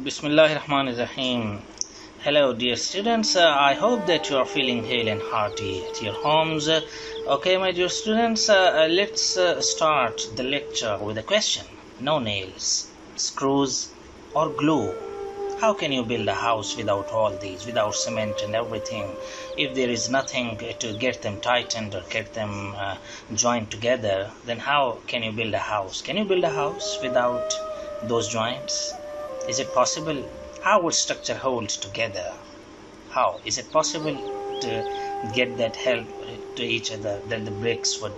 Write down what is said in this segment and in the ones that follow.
Bismillahirrahmanirrahim. Hello, dear students. I hope that you are feeling hale and hearty at your homes. Okay, my dear students, let's start the lecture with a question. No nails, screws, or glue. How can you build a house without all these, without cement and everything? If there is nothing to get them tightened or get them joined together, then how can you build a house? Can you build a house without those joints? Is it possible? How would structure hold together? How is it possible to get that help to each other, that the bricks would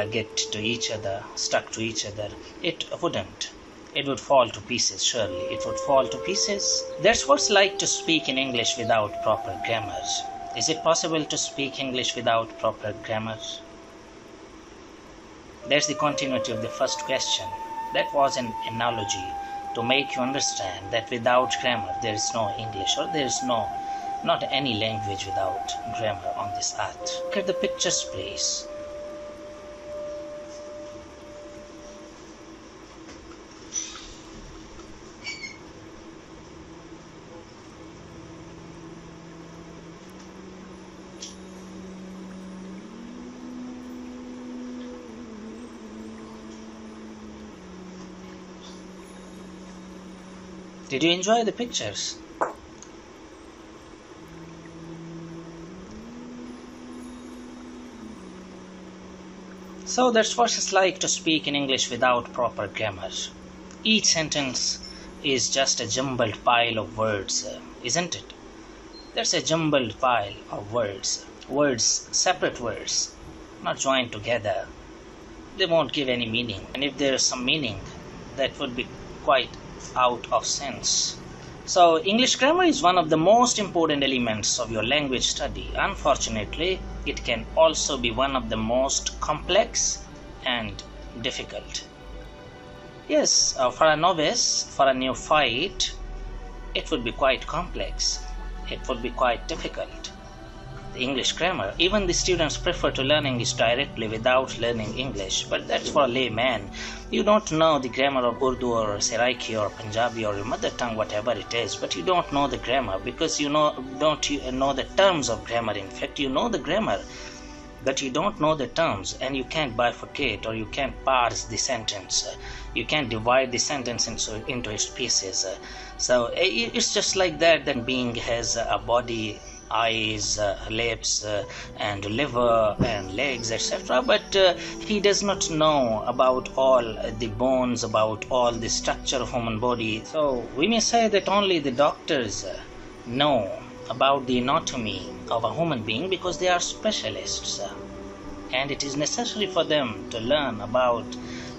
get to each other, stuck to each other? It wouldn't. It would fall to pieces, surely. It would fall to pieces. That's what's like to speak in English without proper grammar. Is it possible to speak English without proper grammar? There's the continuity of the first question. That was an analogy to make you understand that without grammar there is no English, or there is not any language without grammar on this earth. Look at the pictures, please. Did you enjoy the pictures? So that's what it's like to speak in English without proper grammar. Each sentence is just a jumbled pile of words, isn't it? There's a jumbled pile of words, separate words, not joined together. They won't give any meaning, and if there is some meaning, that would be quite out of sense. So English grammar is one of the most important elements of your language study. Unfortunately, it can also be one of the most complex and difficult. Yes, for a novice, for a neophyte, it would be quite complex. It would be quite difficult. The English grammar, even the students prefer to learn English directly without learning English, but that's for a layman. You don't know the grammar of Urdu or Seraiki or Punjabi or your mother tongue, whatever it is, but you don't know the grammar because you know the terms of grammar. In fact, you know the grammar, but you don't know the terms, and you can't bifurcate, or you can't parse the sentence. You can't divide the sentence into its pieces. So it's just like that being has a body, eyes, lips, and liver and legs, etc., but he does not know about all the bones, about all the structure of human body. So we may say that only the doctors know about the anatomy of a human being because they are specialists, and it is necessary for them to learn about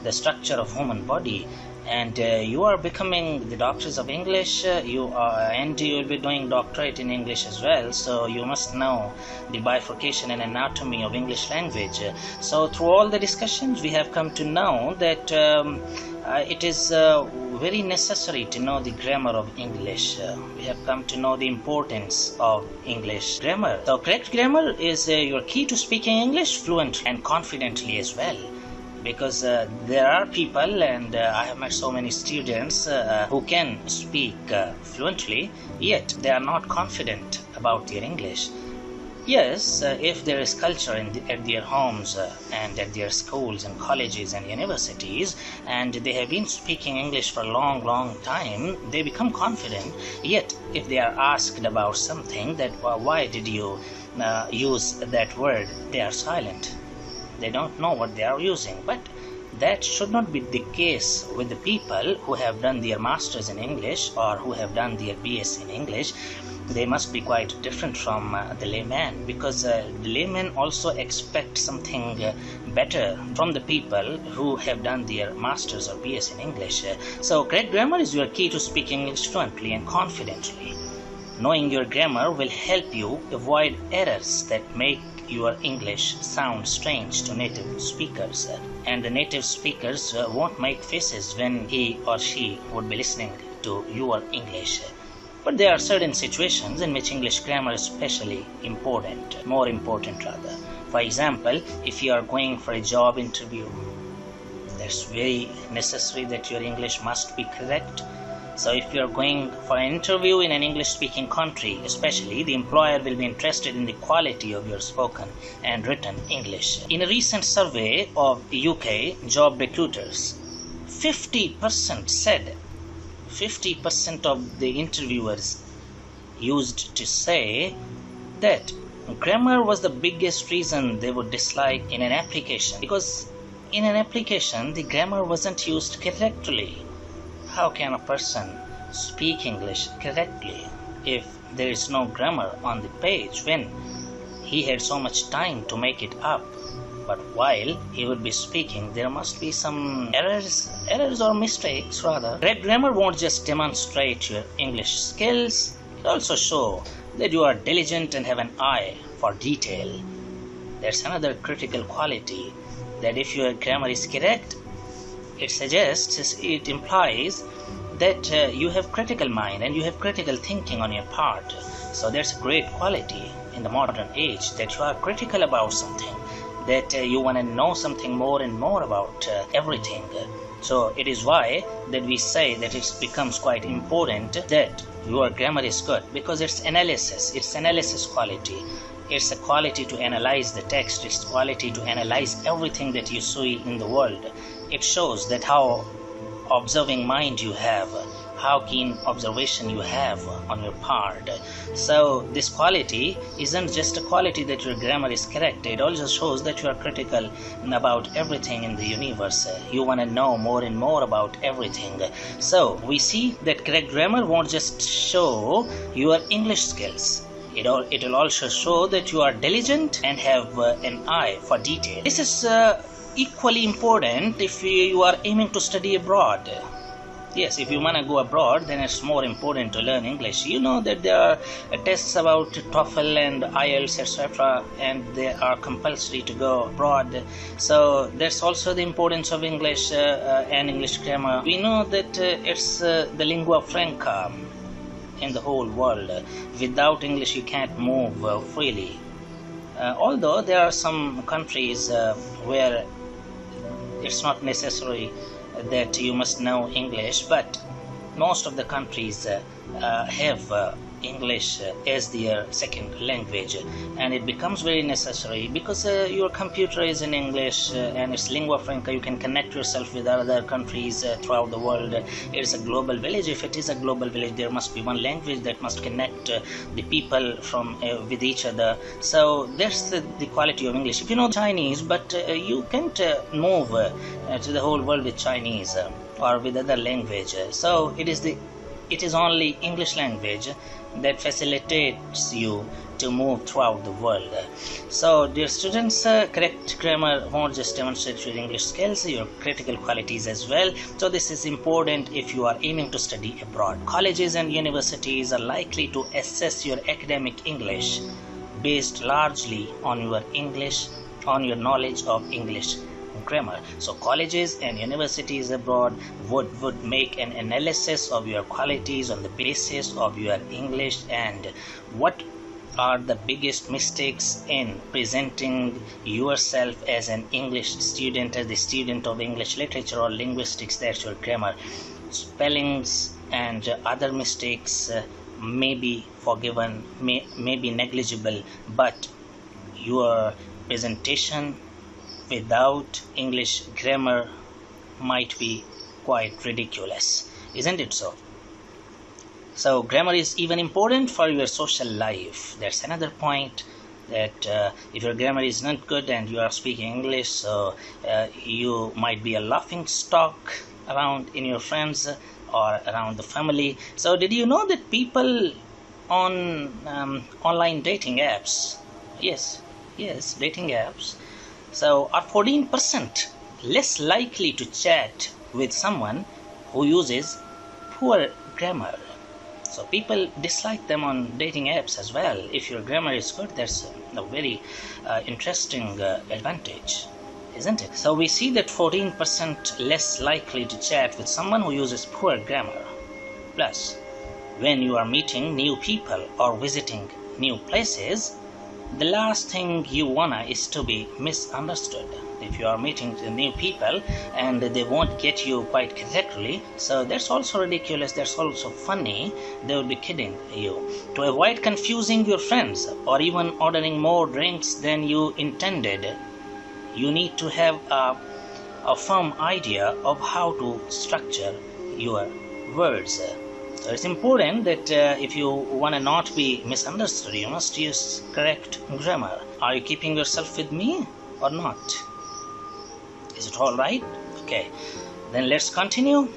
the structure of human body. And you are becoming the doctors of English, and you will be doing doctorate in English as well, so you must know the bifurcation and anatomy of English language. So through all the discussions we have come to know that it is very necessary to know the grammar of English. We have come to know the importance of English grammar. So correct grammar is your key to speaking English fluently and confidently as well. Because there are people, and I have met so many students who can speak fluently, yet they are not confident about their English. Yes, if there is culture at their homes and at their schools and colleges and universities, and they have been speaking English for a long time, they become confident. Yet if they are asked about something, that why did you use that word, they are silent. They don't know what they are using. But that should not be the case with the people who have done their masters in English or who have done their BS in English. They must be quite different from the layman, because the layman also expect something better from the people who have done their masters or BS in English. So correct grammar is your key to speaking English fluently and confidently. Knowing your grammar will help you avoid errors that make your English sound strange to native speakers, and the native speakers won't make faces when he or she would be listening to your English. But there are certain situations in which English grammar is especially important, more important rather. For example, if you are going for a job interview, that's very necessary that your English must be correct. So if you're going for an interview in an English-speaking country, especially, the employer will be interested in the quality of your spoken and written English. In a recent survey of UK job recruiters, 50% of the interviewers used to say that grammar was the biggest reason they would dislike in an application, because in an application the grammar wasn't used correctly. How can a person speak English correctly if there is no grammar on the page when he had so much time to make it up? But while he would be speaking, there must be some errors or mistakes rather. Grammar won't just demonstrate your English skills, it also shows that you are diligent and have an eye for detail. That's another critical quality, that if your grammar is correct, it implies that you have critical mind and you have critical thinking on your part. So that's a great quality in the modern age, that you are critical about something, that you want to know something more and more about everything. So it is why that we say that it becomes quite important that your grammar is good, because it's analysis quality. It's a quality to analyze the text, it's quality to analyze everything that you see in the world. It shows that how observing mind you have, how keen observation you have on your part. So this quality isn't just a quality that your grammar is correct, it also shows that you are critical about everything in the universe. You want to know more and more about everything. So we see that correct grammar won't just show your English skills, it will also show that you are diligent and have an eye for detail. This is equally important if you are aiming to study abroad. Yes, if you want to go abroad, then it's more important to learn English. You know that there are tests about TOEFL and IELTS, etc., and they are compulsory to go abroad. So that's also the importance of English and English grammar. We know that it's the lingua franca in the whole world. Without English, you can't move freely. Although there are some countries where it's not necessary that you must know English, but most of the countries have English as their second language, and it becomes very necessary because your computer is in English and it's lingua franca. You can connect yourself with other countries throughout the world. It's a global village. If it is a global village, there must be one language that must connect the people from with each other. So that's the quality of English. If you know Chinese, but you can't move to the whole world with Chinese or with other language. So it is only English language that facilitates you to move throughout the world. So dear students, correct grammar won't just demonstrate your English skills, your critical qualities as well. So this is important if you are aiming to study abroad. Colleges and universities are likely to assess your academic English based largely on your knowledge of English grammar. So colleges and universities abroad would make an analysis of your qualities on the basis of your English and what are the biggest mistakes in presenting yourself as an English student, as the student of English literature or linguistics. That's your grammar. Spellings and other mistakes may be forgiven, may be negligible, but your presentation without English grammar might be quite ridiculous, isn't it so? So grammar is even important for your social life. That's another point, that if your grammar is not good and you are speaking English, so you might be a laughing stock around in your friends or around the family. So did you know that people on online dating apps, yes, dating apps, so are 14% less likely to chat with someone who uses poor grammar. So people dislike them on dating apps as well. If your grammar is good, that's a very interesting advantage, isn't it? So we see that 14% less likely to chat with someone who uses poor grammar. Plus, when you are meeting new people or visiting new places, the last thing you wanna is to be misunderstood. if you are meeting the new people and they won't get you quite correctly, so that's also ridiculous, that's also funny. They will be kidding you. To avoid confusing your friends or even ordering more drinks than you intended, you need to have a firm idea of how to structure your words. So it's important that if you want to not be misunderstood, you must use correct grammar. Are you keeping yourself with me or not? Is it all right? Okay, then let's continue.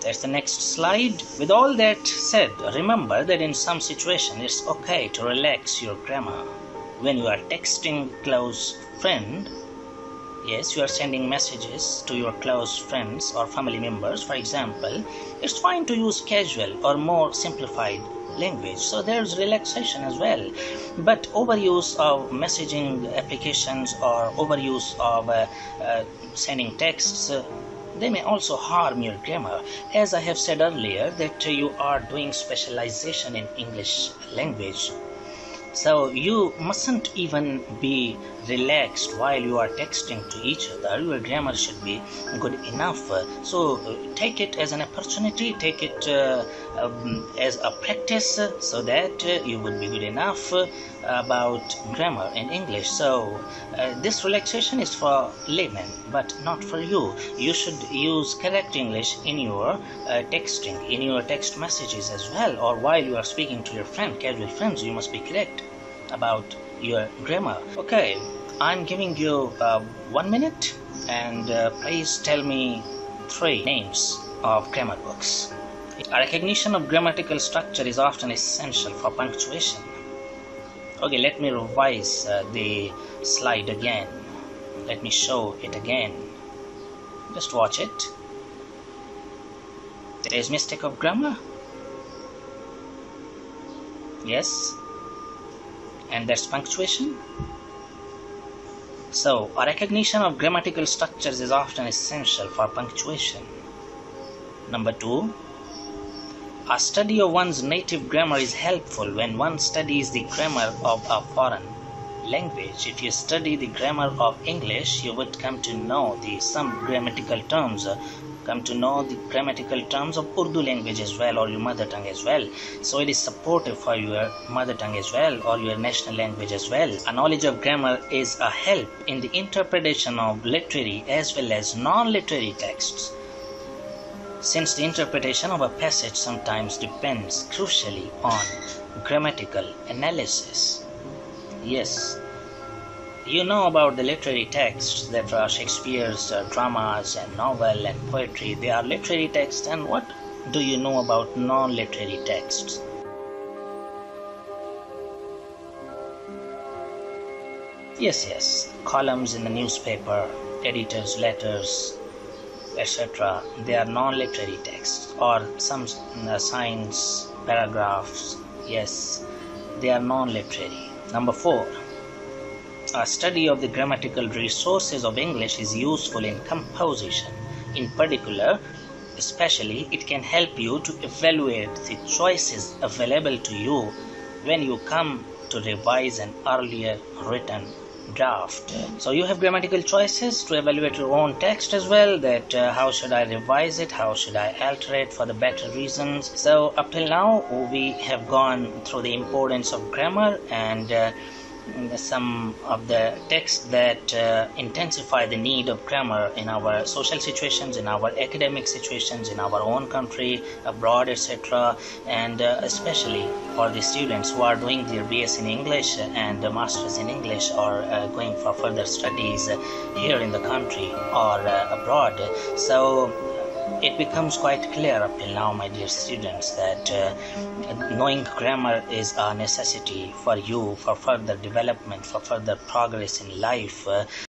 That's the next slide. With all that said, remember that in some situations it's okay to relax your grammar. When you are texting a close friend, yes, you are sending messages to your close friends or family members, for example, it's fine to use casual or more simplified language. So there's relaxation as well. But overuse of messaging applications or overuse of sending texts, they may also harm your grammar. As I have said earlier, that you are doing specialization in English language. So you mustn't even be relaxed while you are texting to each other. Your grammar should be good enough. So take it as an opportunity, take it as a practice, so that you would be good enough about grammar in English. So this relaxation is for laymen, but not for you. You should use correct English in your texting, in your text messages as well, or while you are speaking to your friend, casual friends, you must be correct about your grammar. Okay, I'm giving you 1 minute, and please tell me 3 names of grammar books. A recognition of grammatical structure is often essential for punctuation. Okay, let me revise the slide again. Let me show it again. Just watch it. There is mistake of grammar. Yes. And that's punctuation. So, a recognition of grammatical structures is often essential for punctuation. Number 2, a study of one's native grammar is helpful when one studies the grammar of a foreign language. If you study the grammar of English, you would come to know some grammatical terms, come to know the grammatical terms of Urdu language as well, or your mother tongue as well. So it is supportive for your mother tongue as well, or your national language as well. A knowledge of grammar is a help in the interpretation of literary as well as non-literary texts, since the interpretation of a passage sometimes depends crucially on grammatical analysis. Yes, you know about the literary texts that are Shakespeare's dramas and novel and poetry. They are literary texts. And what do you know about non-literary texts? Yes, columns in the newspaper, editors' letters, etc. They are non-literary texts, or some signs, paragraphs. Yes, they are non-literary. Number 4, a study of the grammatical resources of English is useful in composition. In particular, especially, it can help you to evaluate the choices available to you when you come to revise an earlier written draft. So you have grammatical choices to evaluate your own text as well, that how should I revise it, how should I alter it for the better reasons. So up till now we have gone through the importance of grammar and some of the texts that intensify the need of grammar in our social situations, in our academic situations, in our own country, abroad, etc. And especially for the students who are doing their BS in English and Masters in English, or going for further studies here in the country or abroad. So it becomes quite clear up till now, my dear students, that knowing grammar is a necessity for you, for further development, for further progress in life.